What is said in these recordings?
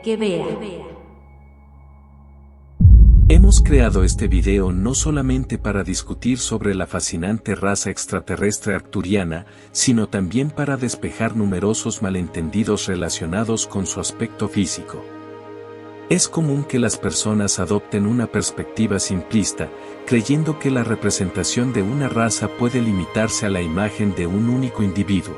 que vea. Hemos creado este video no solamente para discutir sobre la fascinante raza extraterrestre arcturiana, sino también para despejar numerosos malentendidos relacionados con su aspecto físico. Es común que las personas adopten una perspectiva simplista, creyendo que la representación de una raza puede limitarse a la imagen de un único individuo.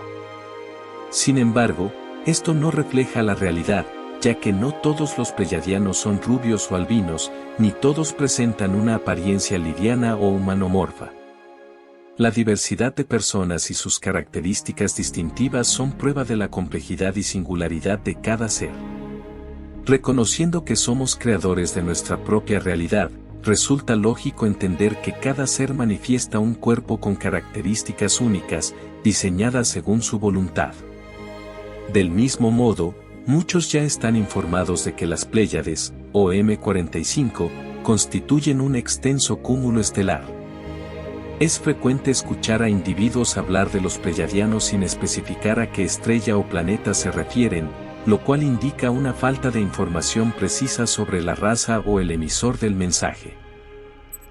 Sin embargo, esto no refleja la realidad, ya que no todos los pleyadianos son rubios o albinos, ni todos presentan una apariencia liviana o humanomorfa. La diversidad de personas y sus características distintivas son prueba de la complejidad y singularidad de cada ser. Reconociendo que somos creadores de nuestra propia realidad, resulta lógico entender que cada ser manifiesta un cuerpo con características únicas, diseñadas según su voluntad. Del mismo modo, muchos ya están informados de que las Pléyades, o M45, constituyen un extenso cúmulo estelar. Es frecuente escuchar a individuos hablar de los pleyadianos sin especificar a qué estrella o planeta se refieren, lo cual indica una falta de información precisa sobre la raza o el emisor del mensaje.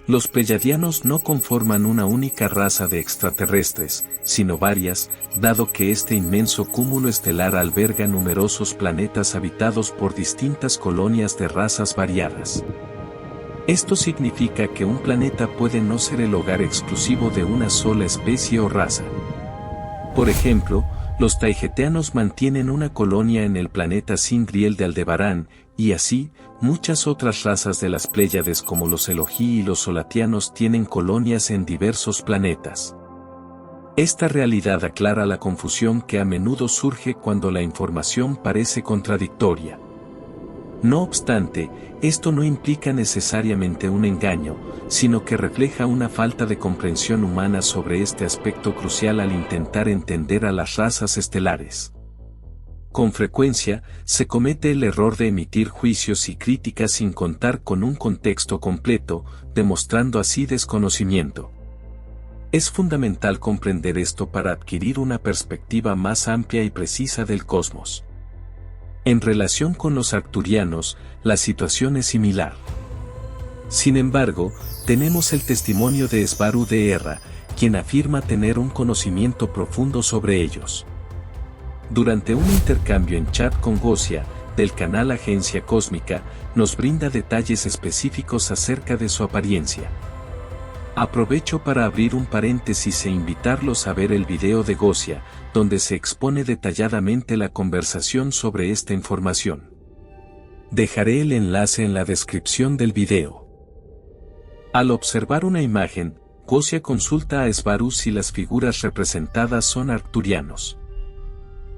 Los pleyadianos no conforman una única raza de extraterrestres, sino varias, dado que este inmenso cúmulo estelar alberga numerosos planetas habitados por distintas colonias de razas variadas. Esto significa que un planeta puede no ser el hogar exclusivo de una sola especie o raza. Por ejemplo, los taigeteanos mantienen una colonia en el planeta Sindriel de Aldebarán, y así, muchas otras razas de las Pléyades como los Elohí y los Solatianos tienen colonias en diversos planetas. Esta realidad aclara la confusión que a menudo surge cuando la información parece contradictoria. No obstante, esto no implica necesariamente un engaño, sino que refleja una falta de comprensión humana sobre este aspecto crucial al intentar entender a las razas estelares. Con frecuencia, se comete el error de emitir juicios y críticas sin contar con un contexto completo, demostrando así desconocimiento. Es fundamental comprender esto para adquirir una perspectiva más amplia y precisa del cosmos. En relación con los arcturianos, la situación es similar. Sin embargo, tenemos el testimonio de Svaru de Erra, quien afirma tener un conocimiento profundo sobre ellos. Durante un intercambio en chat con Gosia, del canal Agencia Cósmica, nos brinda detalles específicos acerca de su apariencia. Aprovecho para abrir un paréntesis e invitarlos a ver el video de Gosia, donde se expone detalladamente la conversación sobre esta información. Dejaré el enlace en la descripción del video. Al observar una imagen, Gosia consulta a Svaru si las figuras representadas son arcturianos.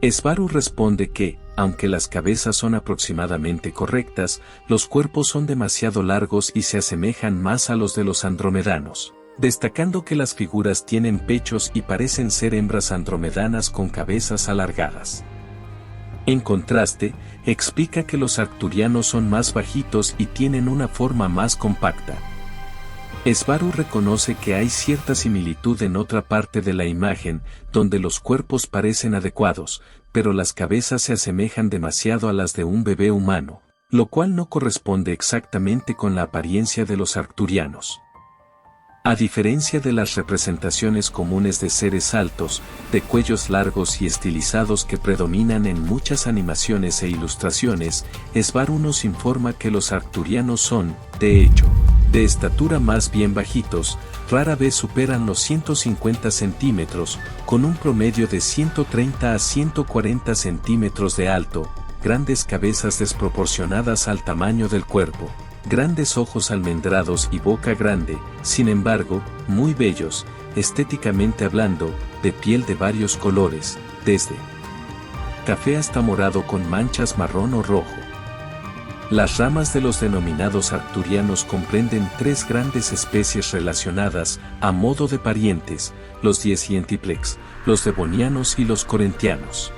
Svaru responde que, aunque las cabezas son aproximadamente correctas, los cuerpos son demasiado largos y se asemejan más a los de los andromedanos, destacando que las figuras tienen pechos y parecen ser hembras andromedanas con cabezas alargadas. En contraste, explica que los arcturianos son más bajitos y tienen una forma más compacta. Svaru reconoce que hay cierta similitud en otra parte de la imagen, donde los cuerpos parecen adecuados, pero las cabezas se asemejan demasiado a las de un bebé humano, lo cual no corresponde exactamente con la apariencia de los arcturianos. A diferencia de las representaciones comunes de seres altos, de cuellos largos y estilizados que predominan en muchas animaciones e ilustraciones, Svaru nos informa que los arcturianos son, de hecho, de estatura más bien bajitos, rara vez superan los 150 centímetros, con un promedio de 130 a 140 centímetros de alto, grandes cabezas desproporcionadas al tamaño del cuerpo, grandes ojos almendrados y boca grande, sin embargo, muy bellos, estéticamente hablando, de piel de varios colores, desde café hasta morado con manchas marrón o rojo. Las ramas de los denominados arcturianos comprenden tres grandes especies relacionadas, a modo de parientes, los Diecientiplex, los devonianos y los corentianos.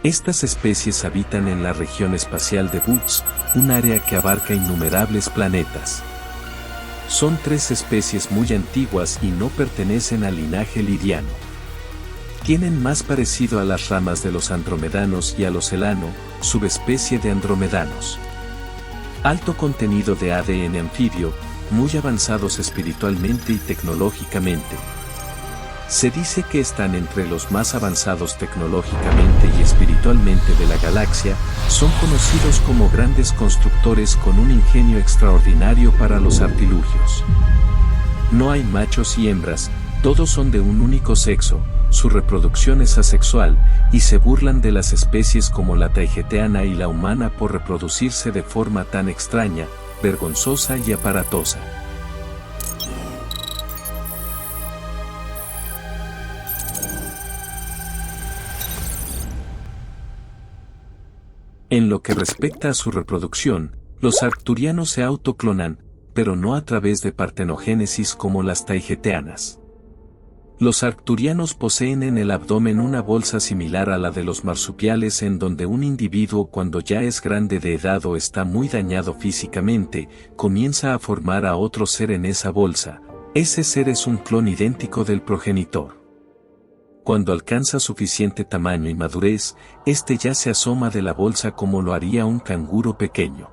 Estas especies habitan en la región espacial de Boots, un área que abarca innumerables planetas. Son tres especies muy antiguas y no pertenecen al linaje liriano. Tienen más parecido a las ramas de los andromedanos y a los elano, subespecie de andromedanos. Alto contenido de ADN anfibio, muy avanzados espiritualmente y tecnológicamente. Se dice que están entre los más avanzados tecnológicamente y espiritualmente de la galaxia, son conocidos como grandes constructores con un ingenio extraordinario para los artilugios. No hay machos y hembras, todos son de un único sexo, su reproducción es asexual, y se burlan de las especies como la taigeteana y la humana por reproducirse de forma tan extraña, vergonzosa y aparatosa. En lo que respecta a su reproducción, los arcturianos se autoclonan, pero no a través de partenogénesis como las taigeteanas. Los arcturianos poseen en el abdomen una bolsa similar a la de los marsupiales en donde un individuo cuando ya es grande de edad o está muy dañado físicamente, comienza a formar a otro ser en esa bolsa. Ese ser es un clon idéntico del progenitor. Cuando alcanza suficiente tamaño y madurez, este ya se asoma de la bolsa como lo haría un canguro pequeño.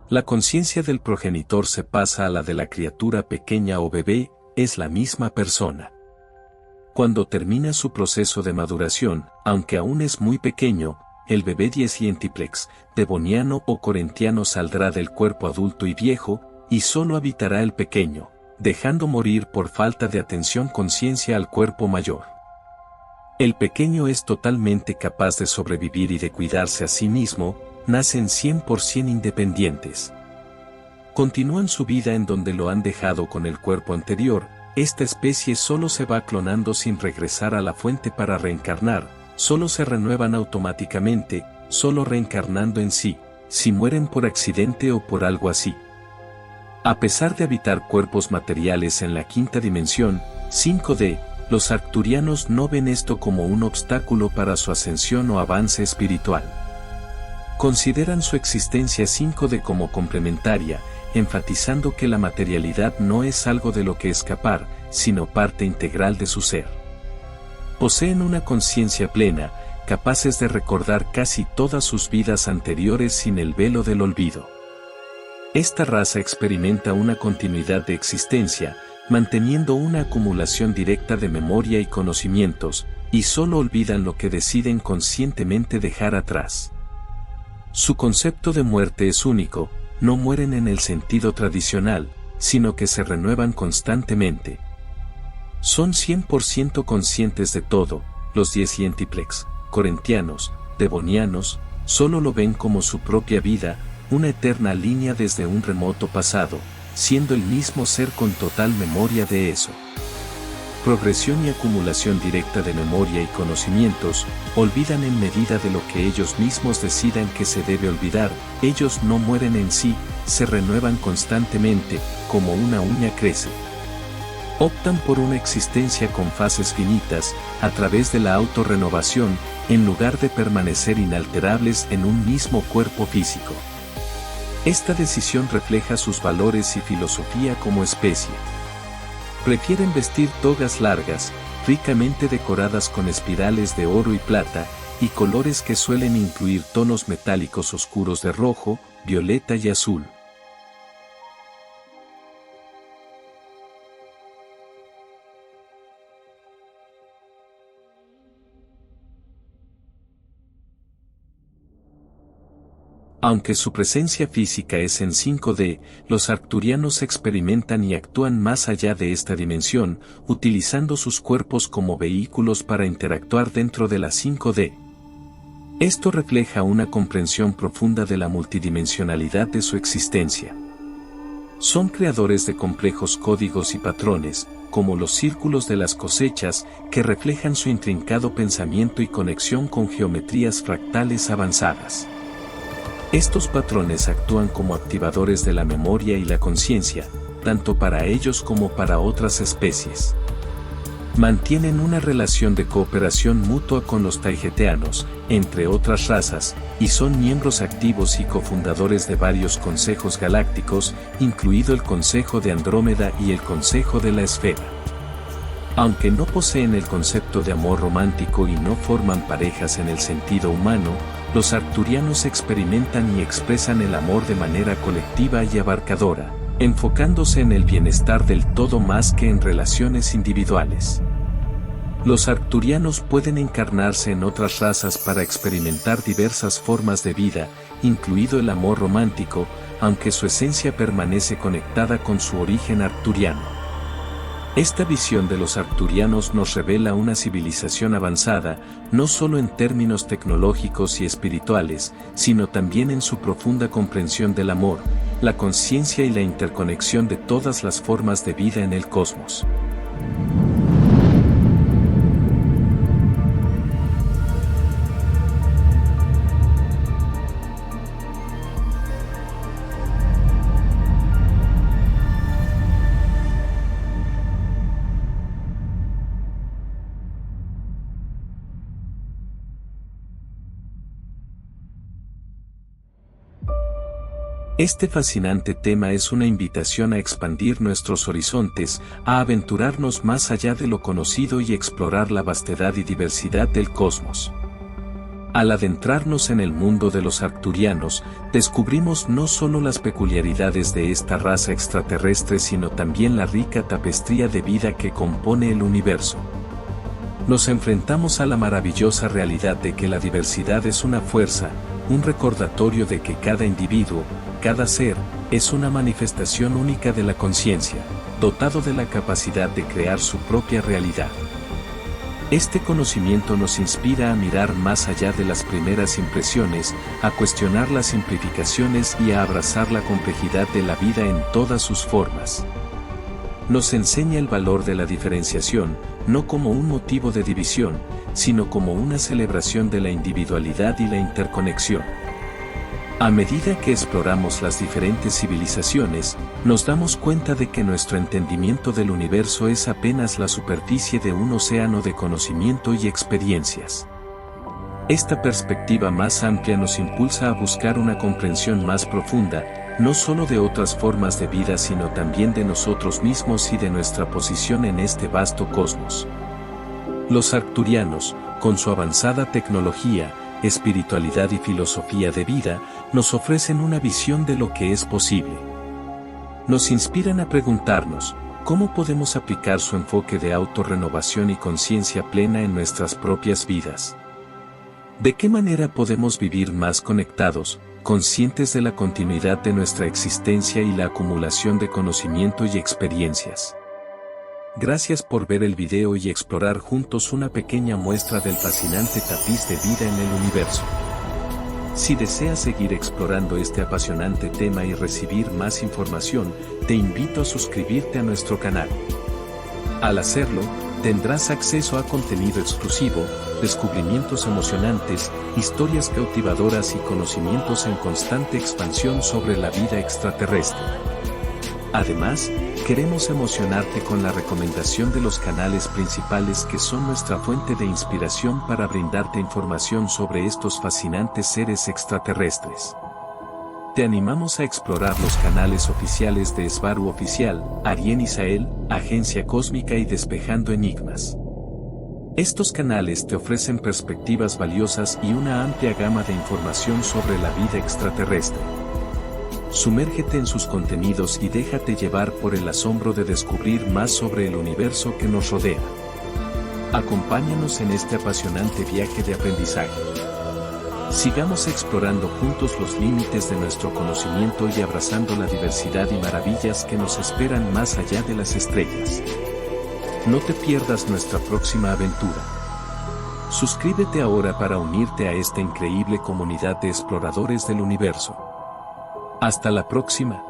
La conciencia del progenitor se pasa a la de la criatura pequeña o bebé, es la misma persona. Cuando termina su proceso de maduración, aunque aún es muy pequeño, el bebé diecientiplex, devoniano o corentiano saldrá del cuerpo adulto y viejo, y solo habitará el pequeño, dejando morir por falta de atención conciencia al cuerpo mayor. El pequeño es totalmente capaz de sobrevivir y de cuidarse a sí mismo, nacen 100% independientes. Continúan su vida en donde lo han dejado con el cuerpo anterior. Esta especie solo se va clonando sin regresar a la fuente para reencarnar, solo se renuevan automáticamente, solo reencarnando en sí, si mueren por accidente o por algo así. A pesar de habitar cuerpos materiales en la quinta dimensión, 5D, los arcturianos no ven esto como un obstáculo para su ascensión o avance espiritual. Consideran su existencia 5D como complementaria, enfatizando que la materialidad no es algo de lo que escapar, sino parte integral de su ser. Poseen una conciencia plena, capaces de recordar casi todas sus vidas anteriores sin el velo del olvido. Esta raza experimenta una continuidad de existencia, manteniendo una acumulación directa de memoria y conocimientos, y solo olvidan lo que deciden conscientemente dejar atrás. Su concepto de muerte es único, no mueren en el sentido tradicional, sino que se renuevan constantemente. Son 100% conscientes de todo, los diecientiplex, corentianos, devonianos, solo lo ven como su propia vida, una eterna línea desde un remoto pasado, siendo el mismo ser con total memoria de eso. Progresión y acumulación directa de memoria y conocimientos, olvidan en medida de lo que ellos mismos decidan que se debe olvidar, ellos no mueren en sí, se renuevan constantemente, como una uña crece. Optan por una existencia con fases finitas, a través de la autorrenovación, en lugar de permanecer inalterables en un mismo cuerpo físico. Esta decisión refleja sus valores y filosofía como especie. Prefieren vestir togas largas, ricamente decoradas con espirales de oro y plata, y colores que suelen incluir tonos metálicos oscuros de rojo, violeta y azul. Aunque su presencia física es en 5D, los arcturianos experimentan y actúan más allá de esta dimensión, utilizando sus cuerpos como vehículos para interactuar dentro de la 5D. Esto refleja una comprensión profunda de la multidimensionalidad de su existencia. Son creadores de complejos códigos y patrones, como los círculos de las cosechas, que reflejan su intrincado pensamiento y conexión con geometrías fractales avanzadas. Estos patrones actúan como activadores de la memoria y la conciencia, tanto para ellos como para otras especies. Mantienen una relación de cooperación mutua con los taigeteanos, entre otras razas, y son miembros activos y cofundadores de varios consejos galácticos, incluido el Consejo de Andrómeda y el Consejo de la Esfera. Aunque no poseen el concepto de amor romántico y no forman parejas en el sentido humano, los arcturianos experimentan y expresan el amor de manera colectiva y abarcadora, enfocándose en el bienestar del todo más que en relaciones individuales. Los arcturianos pueden encarnarse en otras razas para experimentar diversas formas de vida, incluido el amor romántico, aunque su esencia permanece conectada con su origen arcturiano. Esta visión de los arcturianos nos revela una civilización avanzada, no solo en términos tecnológicos y espirituales, sino también en su profunda comprensión del amor, la conciencia y la interconexión de todas las formas de vida en el cosmos. Este fascinante tema es una invitación a expandir nuestros horizontes, a aventurarnos más allá de lo conocido y explorar la vastedad y diversidad del cosmos. Al adentrarnos en el mundo de los arcturianos, descubrimos no solo las peculiaridades de esta raza extraterrestre sino también la rica tapestría de vida que compone el universo. Nos enfrentamos a la maravillosa realidad de que la diversidad es una fuerza, un recordatorio de que cada individuo, cada ser, es una manifestación única de la conciencia, dotado de la capacidad de crear su propia realidad. Este conocimiento nos inspira a mirar más allá de las primeras impresiones, a cuestionar las simplificaciones y a abrazar la complejidad de la vida en todas sus formas. Nos enseña el valor de la diferenciación, no como un motivo de división, sino como una celebración de la individualidad y la interconexión. A medida que exploramos las diferentes civilizaciones, nos damos cuenta de que nuestro entendimiento del universo es apenas la superficie de un océano de conocimiento y experiencias. Esta perspectiva más amplia nos impulsa a buscar una comprensión más profunda, no solo de otras formas de vida sino también de nosotros mismos y de nuestra posición en este vasto cosmos. Los arcturianos, con su avanzada tecnología, espiritualidad y filosofía de vida, nos ofrecen una visión de lo que es posible. Nos inspiran a preguntarnos, ¿cómo podemos aplicar su enfoque de autorrenovación y conciencia plena en nuestras propias vidas? ¿De qué manera podemos vivir más conectados, conscientes de la continuidad de nuestra existencia y la acumulación de conocimiento y experiencias? Gracias por ver el video y explorar juntos una pequeña muestra del fascinante tapiz de vida en el universo. Si deseas seguir explorando este apasionante tema y recibir más información, te invito a suscribirte a nuestro canal. Al hacerlo, tendrás acceso a contenido exclusivo, descubrimientos emocionantes, historias cautivadoras y conocimientos en constante expansión sobre la vida extraterrestre. Además, queremos emocionarte con la recomendación de los canales principales que son nuestra fuente de inspiración para brindarte información sobre estos fascinantes seres extraterrestres. Te animamos a explorar los canales oficiales de Sbaru Oficial, Arien Isael, Agencia Cósmica y Despejando Enigmas. Estos canales te ofrecen perspectivas valiosas y una amplia gama de información sobre la vida extraterrestre. Sumérgete en sus contenidos y déjate llevar por el asombro de descubrir más sobre el universo que nos rodea. Acompáñanos en este apasionante viaje de aprendizaje. Sigamos explorando juntos los límites de nuestro conocimiento y abrazando la diversidad y maravillas que nos esperan más allá de las estrellas. No te pierdas nuestra próxima aventura. Suscríbete ahora para unirte a esta increíble comunidad de exploradores del universo. Hasta la próxima.